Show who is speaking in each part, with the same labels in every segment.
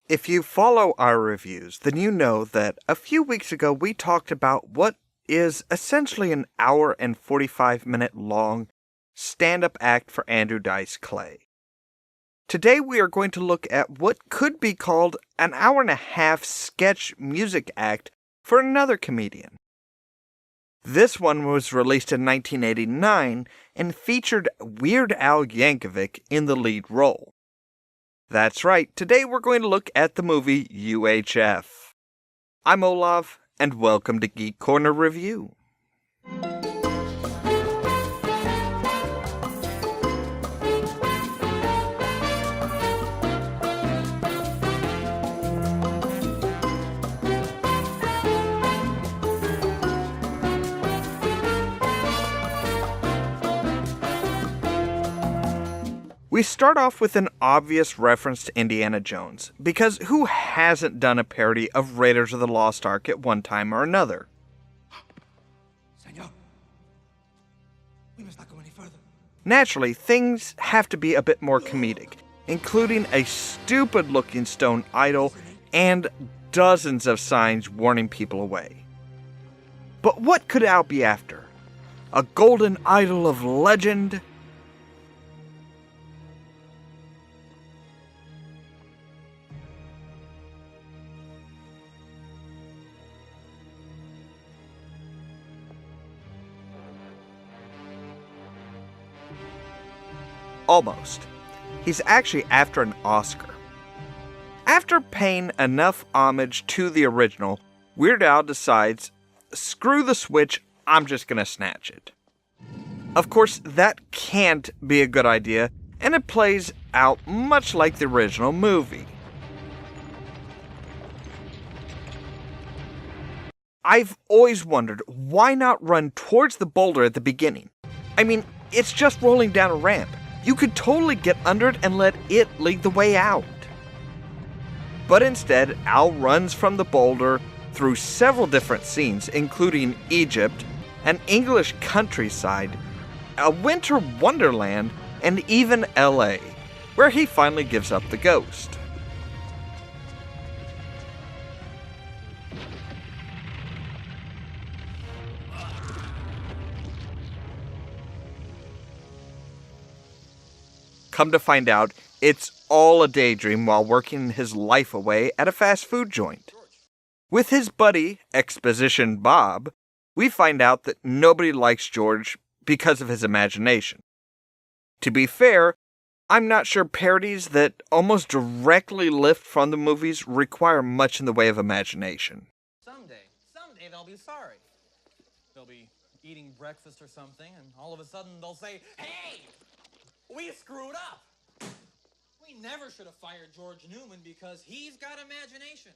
Speaker 1: If you follow our reviews, then you know that a few weeks ago we talked about what is essentially an hour and 45-minute long stand-up act for Andrew Dice Clay. Today we are going to look at what could be called an hour-and-a-half sketch music act for another comedian. This one was released in 1989 and featured Weird Al Yankovic in the lead role. That's right, today we're going to look at the movie UHF. I'm Ollamh, and welcome to Geek Corner Review. We start off with an obvious reference to Indiana Jones, because who hasn't done a parody of Raiders of the Lost Ark at one time or another?
Speaker 2: Señor, we must not go any further.
Speaker 1: Naturally, things have to be a bit more comedic, including a stupid-looking stone idol and dozens of signs warning people away. But what could Al be after? A golden idol of legend? Almost. He's actually after an Oscar. After paying enough homage to the original, Weird Al decides, screw the switch, I'm just gonna snatch it. Of course, that can't be a good idea, and it plays out much like the original movie. I've always wondered, why not run towards the boulder at the beginning? I mean, it's just rolling down a ramp. You could totally get under it and let it lead the way out. But instead, Al runs from the boulder through several different scenes, including Egypt, an English countryside, a winter wonderland, and even LA, where he finally gives up the ghost. Come to find out, it's all a daydream while working his life away at a fast food joint. With his buddy, Exposition Bob, we find out that nobody likes George because of his imagination. To be fair, I'm not sure parodies that almost directly lift from the movies require much in the way of imagination.
Speaker 3: Someday they'll be sorry. They'll be eating breakfast or something, and all of a sudden they'll say, "Hey! We screwed up. We never should have fired George Newman because he's got imagination."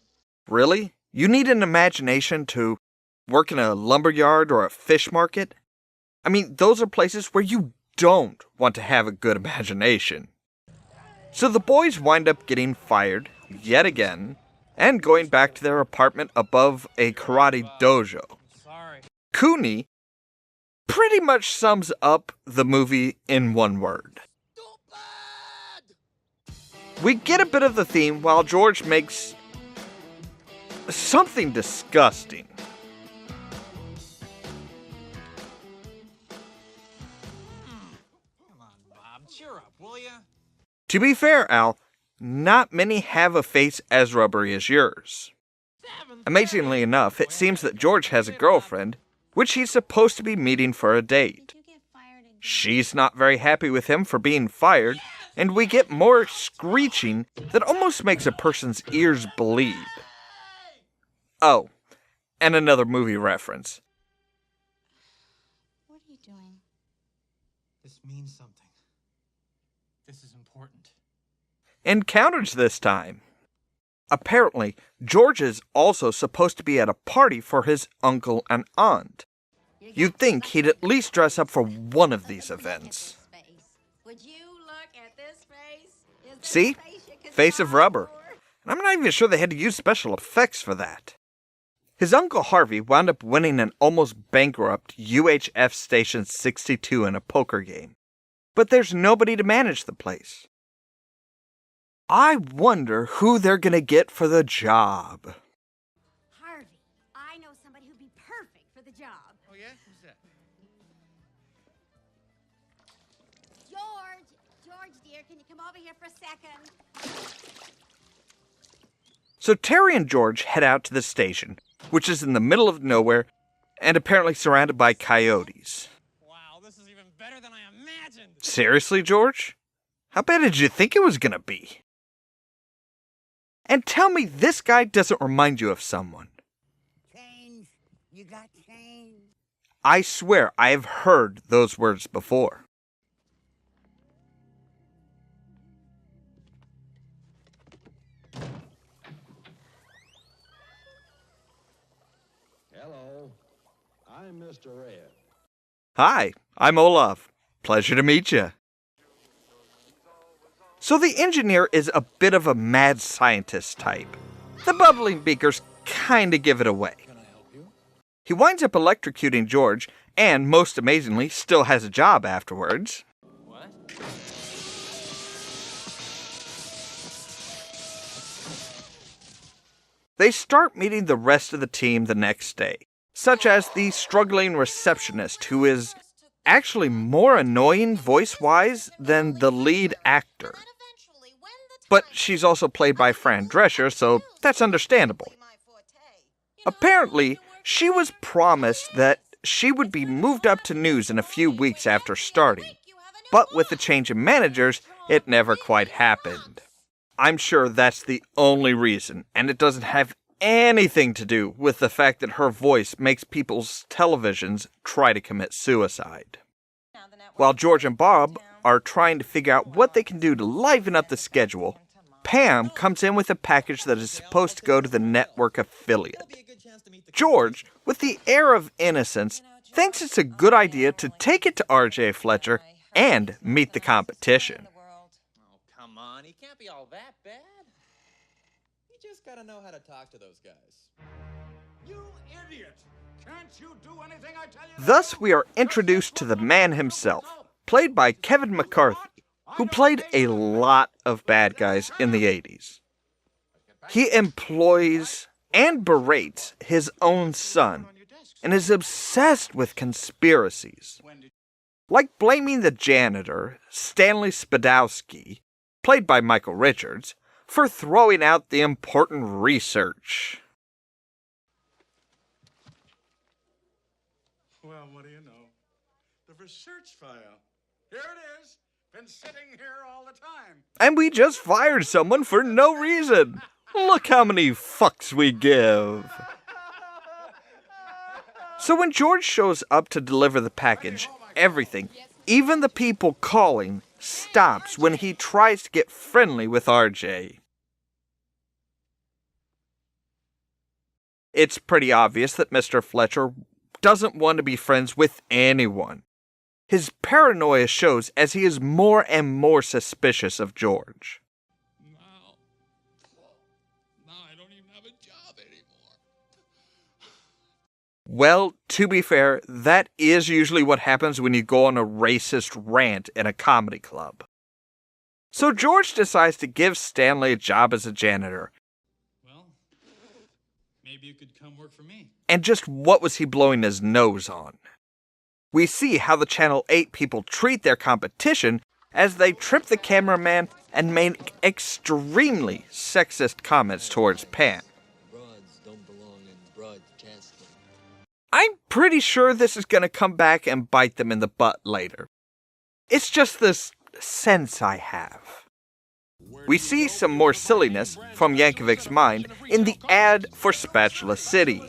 Speaker 1: Really? You need an imagination to work in a lumberyard or a fish market? I mean, those are places where you don't want to have a good imagination. So the boys wind up getting fired, yet again, and going back to their apartment above a karate dojo.
Speaker 3: Sorry.
Speaker 1: Cooney pretty much sums up the movie in one word. We get a bit of the theme while George makes something disgusting.
Speaker 3: Come on, Bob, cheer up, will ya?
Speaker 1: To be fair, Al, not many have a face as rubbery as yours. Amazingly enough, it seems that George has a girlfriend, which he's supposed to be meeting for a date. She's not very happy with him for being fired, and we get more screeching that almost makes a person's ears bleed. Oh, and another movie reference.
Speaker 4: What are you doing?
Speaker 3: This means something. This is important.
Speaker 1: Encounters this time. Apparently, George is also supposed to be at a party for his uncle and aunt. You'd think he'd at least dress up for one of these events.
Speaker 4: Would you look at this face?
Speaker 1: See? Face of rubber. And I'm not even sure they had to use special effects for that. His Uncle Harvey wound up winning an almost bankrupt UHF Station 62 in a poker game. But there's nobody to manage the place. I wonder who they're gonna get for the job.
Speaker 4: Harvey, I know somebody who'd be perfect for the job.
Speaker 2: Oh, yeah? Who's that?
Speaker 4: George, dear, can you come over here for a second?
Speaker 1: So Terry and George head out to the station, which is in the middle of nowhere and apparently surrounded by coyotes.
Speaker 3: Wow, this is even better than I imagined.
Speaker 1: Seriously, George? How bad did you think it was gonna be? And tell me this guy doesn't remind you of someone.
Speaker 5: Change. You got change.
Speaker 1: I swear I have heard those words before.
Speaker 6: Hello, I'm Mr. Red.
Speaker 1: Hi, I'm Ollamh. Pleasure to meet you. So the engineer is a bit of a mad scientist type. The bubbling beakers kinda give it away.
Speaker 2: Can I help you?
Speaker 1: He winds up electrocuting George, and most amazingly, still has a job afterwards.
Speaker 3: What?
Speaker 1: They start meeting the rest of the team the next day, such as the struggling receptionist who is actually more annoying voice-wise than the lead actor. But she's also played by Fran Drescher, so that's understandable. Apparently, she was promised that she would be moved up to news in a few weeks after starting, but with the change in managers, it never quite happened. I'm sure that's the only reason, and it doesn't have anything to do with the fact that her voice makes people's televisions try to commit suicide. While George and Bob are trying to figure out what they can do to liven up the schedule, Pam comes in with a package that is supposed to go to the network affiliate. George, with the air of innocence, thinks it's a good idea to take it to R.J. Fletcher and meet the competition.
Speaker 3: Oh, come on. He can't be all that bad. You just gotta know how to talk to those guys.
Speaker 2: You idiot! Can't you do anything I tell you?
Speaker 1: Thus, we are introduced to the man himself, played by Kevin McCarthy, who played a lot of bad guys in the 80s. He employs and berates his own son and is obsessed with conspiracies, like blaming the janitor, Stanley Spadowski, played by Michael Richards, for throwing out the important research.
Speaker 2: Well, what do you know? The research file. Here it is. Been sitting here all the time.
Speaker 1: And we just fired someone for no reason. Look how many fucks we give. So when George shows up to deliver the package, everything, even the people calling, stops when he tries to get friendly with RJ. It's pretty obvious that Mr. Fletcher doesn't want to be friends with anyone. His paranoia shows as he is more and more suspicious of George.
Speaker 2: Now I don't even have a job anymore.
Speaker 1: Well, to be fair, that is usually what happens when you go on a racist rant in a comedy club. So George decides to give Stanley a job as a janitor.
Speaker 2: Well, maybe you could come work for me.
Speaker 1: And just what was he blowing his nose on? We see how the Channel 8 people treat their competition as they trip the cameraman and make extremely sexist comments towards Pam.
Speaker 7: Broads don't belong in broadcasting.
Speaker 1: I'm pretty sure this is going to come back and bite them in the butt later. It's just this sense I have. We see some more silliness from Yankovic's mind in the ad for Spatula City.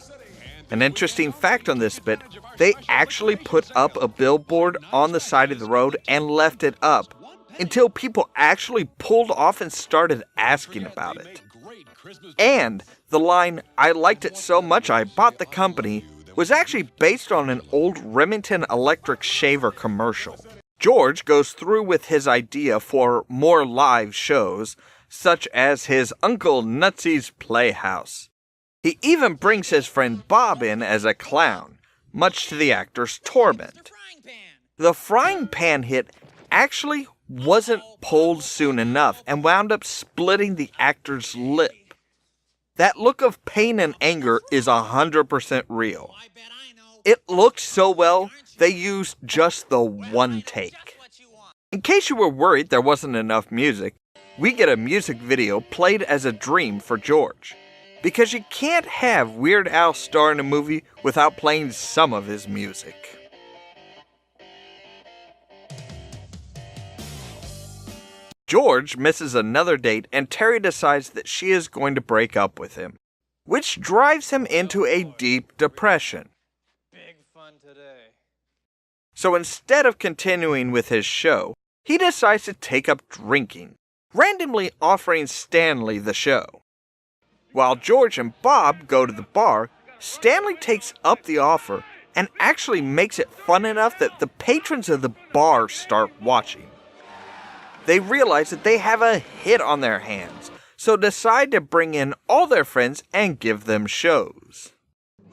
Speaker 1: An interesting fact on this bit, they actually put up a billboard on the side of the road and left it up until people actually pulled off and started asking about it. And the line, "I liked it so much I bought the company," was actually based on an old Remington electric shaver commercial. George goes through with his idea for more live shows, such as his Uncle Nutsy's Playhouse. He even brings his friend Bob in as a clown, much to the actor's torment. The frying pan hit actually wasn't pulled soon enough and wound up splitting the actor's lip. That look of pain and anger is 100% real. It looked so well, they used just the one take. In case you were worried there wasn't enough music, we get a music video played as a dream for George. Because you can't have Weird Al star in a movie without playing some of his music. George misses another date and Terry decides that she is going to break up with him, which drives him into a deep depression.
Speaker 3: Big fun today.
Speaker 1: So instead of continuing with his show, he decides to take up drinking, randomly offering Stanley the show. While George and Bob go to the bar, Stanley takes up the offer and actually makes it fun enough that the patrons of the bar start watching. They realize that they have a hit on their hands, so decide to bring in all their friends and give them shows.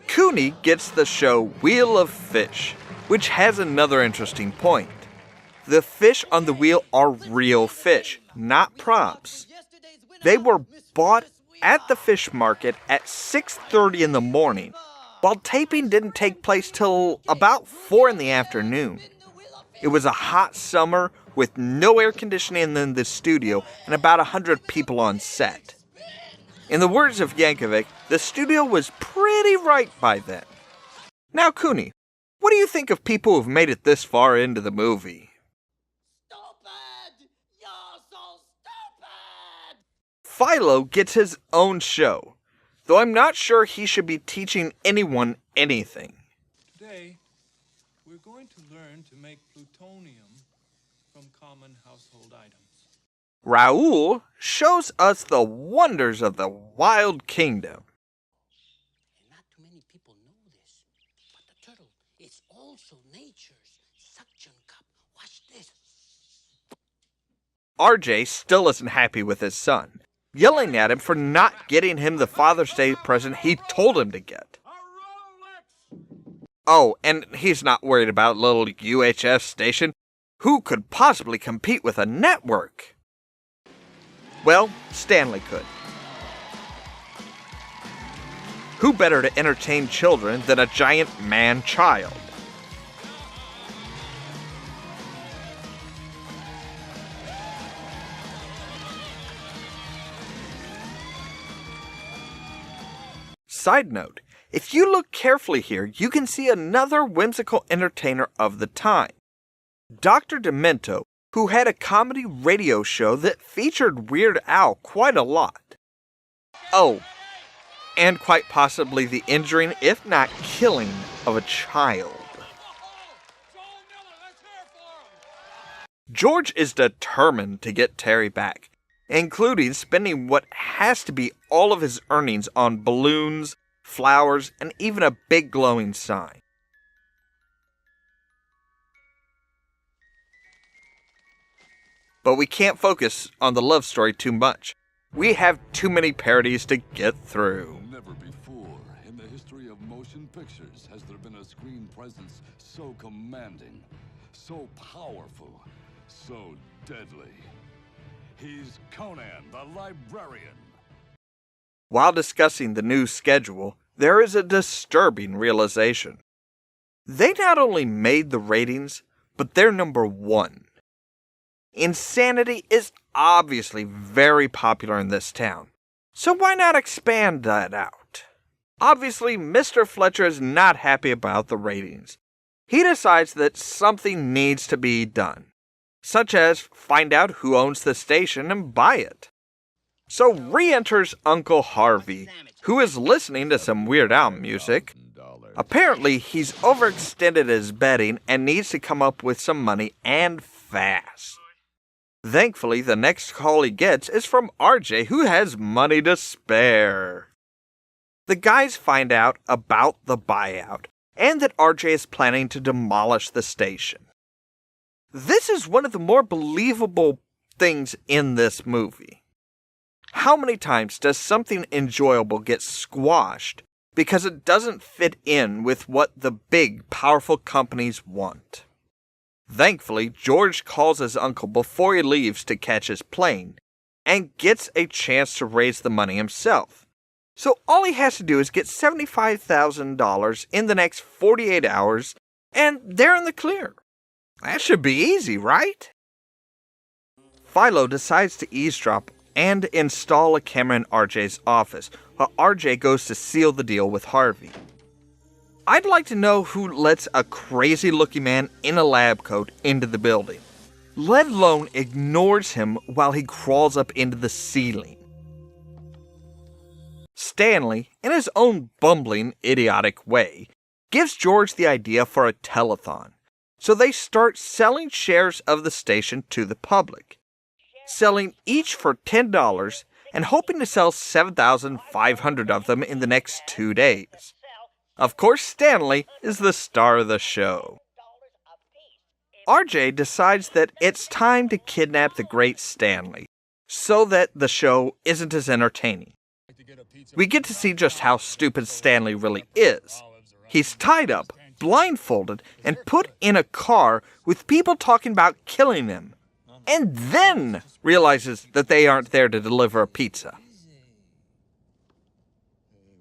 Speaker 1: Cooney gets the show Wheel of Fish, which has another interesting point. The fish on the wheel are real fish, not props. They were bought at the fish market at 6:30 in the morning, while taping didn't take place till about 4 in the afternoon. It was a hot summer with no air conditioning in the studio and about 100 people on set. In the words of Yankovic, the studio was pretty right by then. Now, Cooney, what do you think of people who've made it this far into the movie?
Speaker 8: Stupid! You're so stupid!
Speaker 1: Philo gets his own show, though I'm not sure he should be teaching anyone anything.
Speaker 9: Today, we're going to learn to make plutonium from common household items.
Speaker 1: Raoul shows us the wonders of the Wild Kingdom.
Speaker 8: And not too many people know this, but the turtle is also nature's suction cup. Watch this.
Speaker 1: RJ still isn't happy with his son, yelling at him for not getting him the Father's Day present he told him to get. Oh, and he's not worried about little UHF station. Who could possibly compete with a network? Well, Stanley could. Who better to entertain children than a giant man-child? Side note, if you look carefully here, you can see another whimsical entertainer of the time. Dr. Demento, who had a comedy radio show that featured Weird Al quite a lot. Oh, and quite possibly the injuring, if not killing, of a child. George is determined to get Terry back, including spending what has to be all of his earnings on balloons, flowers, and even a big glowing sign. But we can't focus on the love story too much. We have too many parodies to get through.
Speaker 10: Never before in the history of motion pictures has there been a screen presence so commanding, so powerful, so deadly. He's Conan the Librarian.
Speaker 1: While discussing the new schedule, there is a disturbing realization. They not only made the ratings, but they're number 1. Insanity is obviously very popular in this town, so why not expand that out? Obviously, Mr. Fletcher is not happy about the ratings. He decides that something needs to be done, such as find out who owns the station and buy it. So re-enters Uncle Harvey, who is listening to some Weird Al music. Apparently, he's overextended his betting and needs to come up with some money and fast. Thankfully, the next call he gets is from RJ, who has money to spare. The guys find out about the buyout and that RJ is planning to demolish the station. This is one of the more believable things in this movie. How many times does something enjoyable get squashed because it doesn't fit in with what the big, powerful companies want? Thankfully, George calls his uncle before he leaves to catch his plane, and gets a chance to raise the money himself. So all he has to do is get $75,000 in the next 48 hours, and they're in the clear. That should be easy, right? Philo decides to eavesdrop and install a camera in RJ's office, while RJ goes to seal the deal with Harvey. I'd like to know who lets a crazy-looking man in a lab coat into the building, let alone ignores him while he crawls up into the ceiling. Stanley, in his own bumbling, idiotic way, gives George the idea for a telethon, so they start selling shares of the station to the public, selling each for $10 and hoping to sell 7,500 of them in the next 2 days. Of course, Stanley is the star of the show. RJ decides that it's time to kidnap the great Stanley, so that the show isn't as entertaining. We get to see just how stupid Stanley really is. He's tied up, blindfolded, and put in a car with people talking about killing him, and then realizes that they aren't there to deliver a pizza.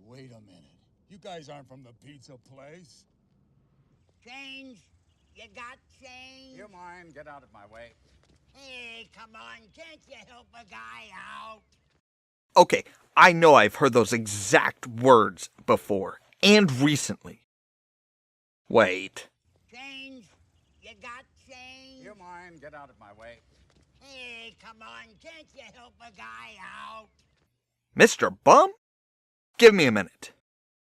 Speaker 6: Wait a minute. You guys aren't from the pizza place?
Speaker 5: Change? You got change?
Speaker 2: You mind? Get out of my way.
Speaker 5: Hey, come on, can't you help a guy out?
Speaker 1: Okay, I know I've heard those exact words before, and recently. Wait.
Speaker 5: Change? You got change?
Speaker 2: You mind? Get out of my way.
Speaker 5: Hey, come on, can't you help a guy out?
Speaker 1: Mr. Bum? Give me a minute.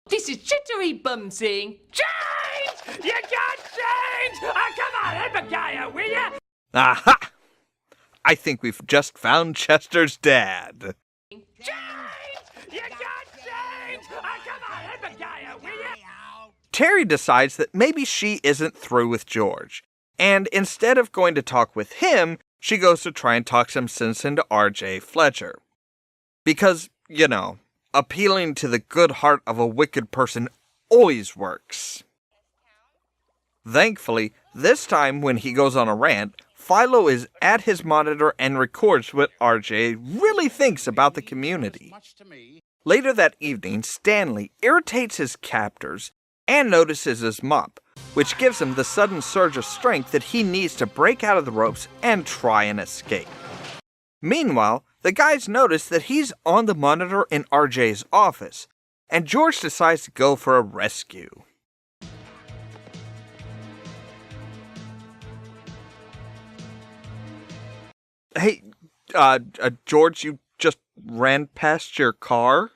Speaker 11: This is Jittery Bum saying, change! You got change! Oh, come on, help a guy out, will ya?
Speaker 1: Aha! I think we've just found Chester's dad.
Speaker 11: Change! You got change! Oh, come on, help a guy out, will ya?
Speaker 1: Terry decides that maybe she isn't through with George, and instead of going to talk with him, she goes to try and talk some sense into RJ Fletcher. Because, you know, appealing to the good heart of a wicked person always works. Thankfully, this time when he goes on a rant, Philo is at his monitor and records what RJ really thinks about the community. Later that evening, Stanley irritates his captors and notices his mop, which gives him the sudden surge of strength that he needs to break out of the ropes and try and escape. Meanwhile, the guys notice that he's on the monitor in RJ's office, and George decides to go for a rescue. Hey, George, you just ran past your car?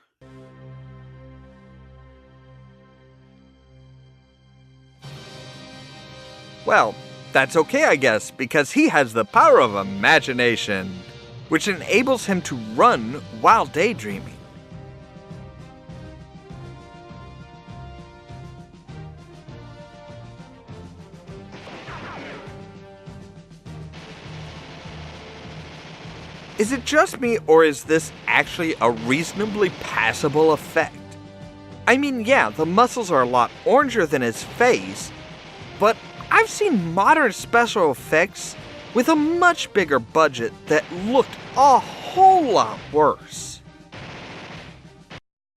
Speaker 1: Well, that's okay, I guess, because he has the power of imagination, which enables him to run while daydreaming. Is it just me, or is this actually a reasonably passable effect? I mean, yeah, the muscles are a lot oranger than his face, but I've seen modern special effects with a much bigger budget that looked a whole lot worse.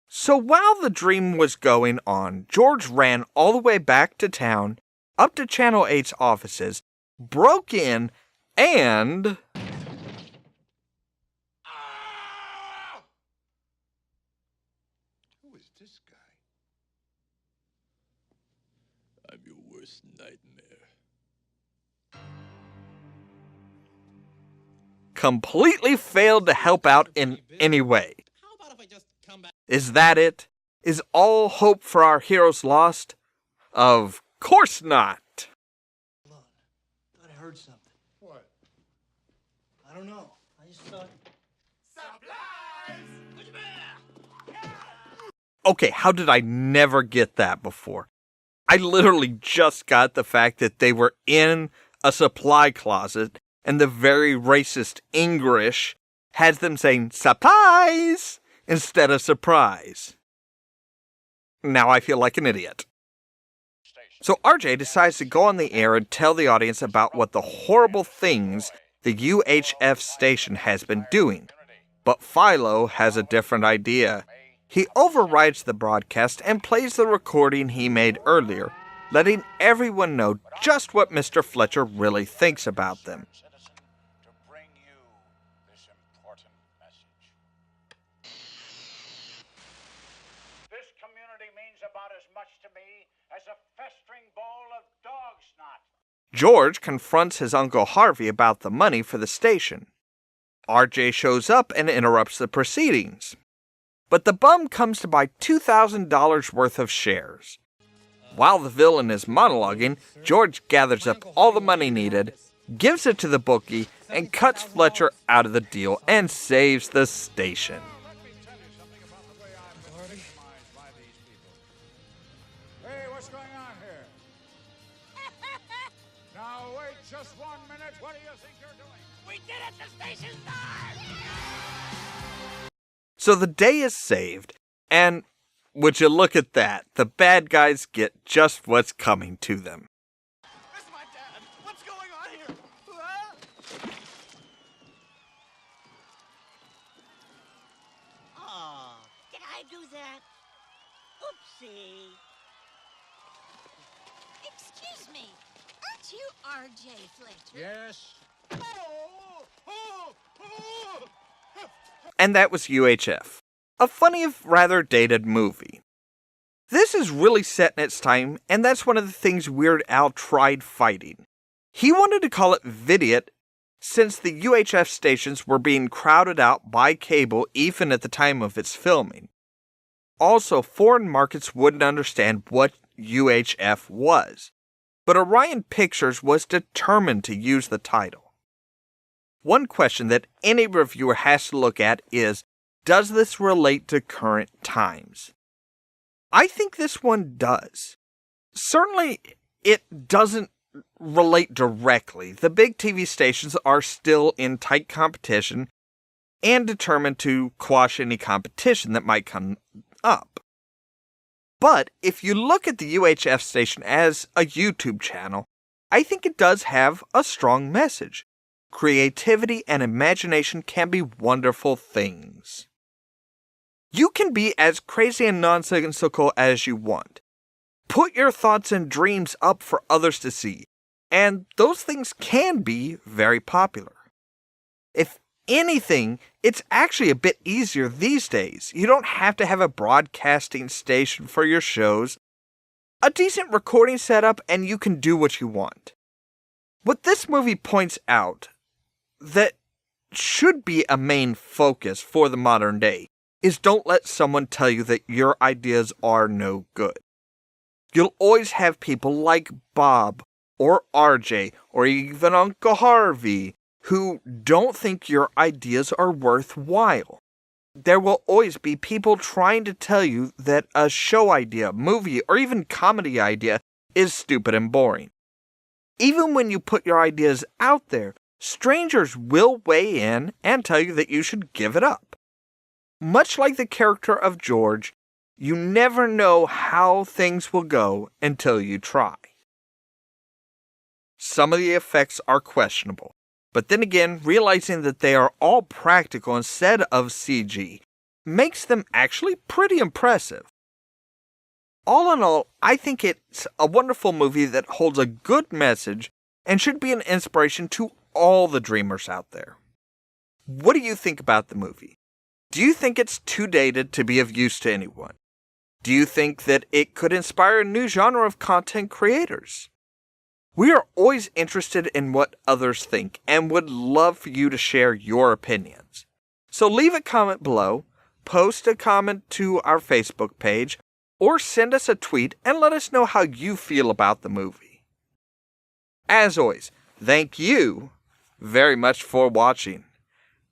Speaker 1: So while the dream was going on, George ran all the way back to town, up to Channel 8's offices, broke in, and...
Speaker 2: Who is this guy?
Speaker 7: I'm your worst nightmare.
Speaker 1: completely failed to help out in any way. Is that it? Is all hope for our heroes lost? Of course not.
Speaker 3: Thought I heard something.
Speaker 2: What?
Speaker 3: I don't know. I just thought.
Speaker 1: Okay, how did I never get that before? I literally just got the fact that they were in a supply closet and the very racist English has them saying supplies instead of surprise. Now I feel like an idiot.
Speaker 2: Station.
Speaker 1: So RJ decides to go on the air and tell the audience about what the horrible things the UHF station has been doing. But Philo has a different idea. He overrides the broadcast and plays the recording he made earlier, letting everyone know just what Mr. Fletcher really thinks about them.
Speaker 2: To bring you this important message. This community means about as much to me as a festering bowl of dog snot.
Speaker 1: George confronts his Uncle Harvey about the money for the station. RJ shows up and interrupts the proceedings. But the bum comes to buy $2,000 worth of shares. While the villain is monologuing, George gathers up all the money needed, gives it to the bookie, and cuts Fletcher out of the deal and saves the station.
Speaker 2: Hey, what's going on here? Now wait just 1 minute. What do you think you're doing?
Speaker 5: We did it! The station's dark!
Speaker 1: So the day is saved, and would you look at that, the bad guys get just what's coming to them.
Speaker 3: Where's my dad? What's going on here?
Speaker 5: Oh, did I do that? Oopsie.
Speaker 4: Excuse me. Aren't you R.J. Fletcher?
Speaker 2: Yes.
Speaker 1: And that was UHF, a funny if rather dated movie. This is really set in its time, and that's one of the things Weird Al tried fighting. He wanted to call it Vidiot, since the UHF stations were being crowded out by cable even at the time of its filming. Also, foreign markets wouldn't understand what UHF was, but Orion Pictures was determined to use the title. One question that any reviewer has to look at is, does this relate to current times? I think this one does. Certainly, it doesn't relate directly. The big TV stations are still in tight competition and determined to quash any competition that might come up. But if you look at the UHF station as a YouTube channel, I think it does have a strong message. Creativity and imagination can be wonderful things. You can be as crazy and nonsensical as you want. Put your thoughts and dreams up for others to see, and those things can be very popular. If anything, it's actually a bit easier these days. You don't have to have a broadcasting station for your shows, a decent recording setup, and you can do what you want. What this movie points out that should be a main focus for the modern day is don't let someone tell you that your ideas are no good. You'll always have people like Bob or RJ or even Uncle Harvey who don't think your ideas are worthwhile. There will always be people trying to tell you that a show idea, movie, or even comedy idea is stupid and boring. Even when you put your ideas out there, strangers will weigh in and tell you that you should give it up. Much like the character of George, you never know how things will go until you try. Some of the effects are questionable, but then again, realizing that they are all practical instead of CG makes them actually pretty impressive. All in all, I think it's a wonderful movie that holds a good message and should be an inspiration to all the dreamers out there. What do you think about the movie? Do you think it's too dated to be of use to anyone? Do you think that it could inspire a new genre of content creators? We are always interested in what others think and would love for you to share your opinions. So leave a comment below, post a comment to our Facebook page, or send us a tweet and let us know how you feel about the movie. As always, thank you very much for watching,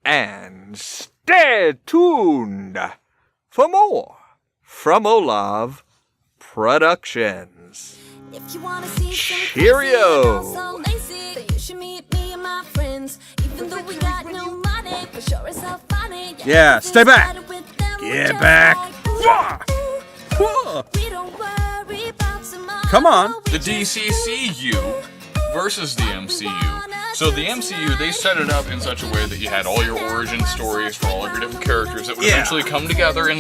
Speaker 1: and stay tuned for more from Ollamh Productions.
Speaker 12: If you wanna see some
Speaker 1: Cheerio!
Speaker 12: crazy and also lazy, then you should meet me and my friends. Even though we got no money, for sure it's all funny.
Speaker 1: Yeah, stay back!
Speaker 12: With them,
Speaker 1: Get back!
Speaker 12: like, ooh, ooh, ooh. We don't worry about tomorrow.
Speaker 1: Come on.
Speaker 13: The DCCU versus the MCU. So the MCU, they set it up in such a way that you had all your origin stories for all of your different characters that would eventually come together in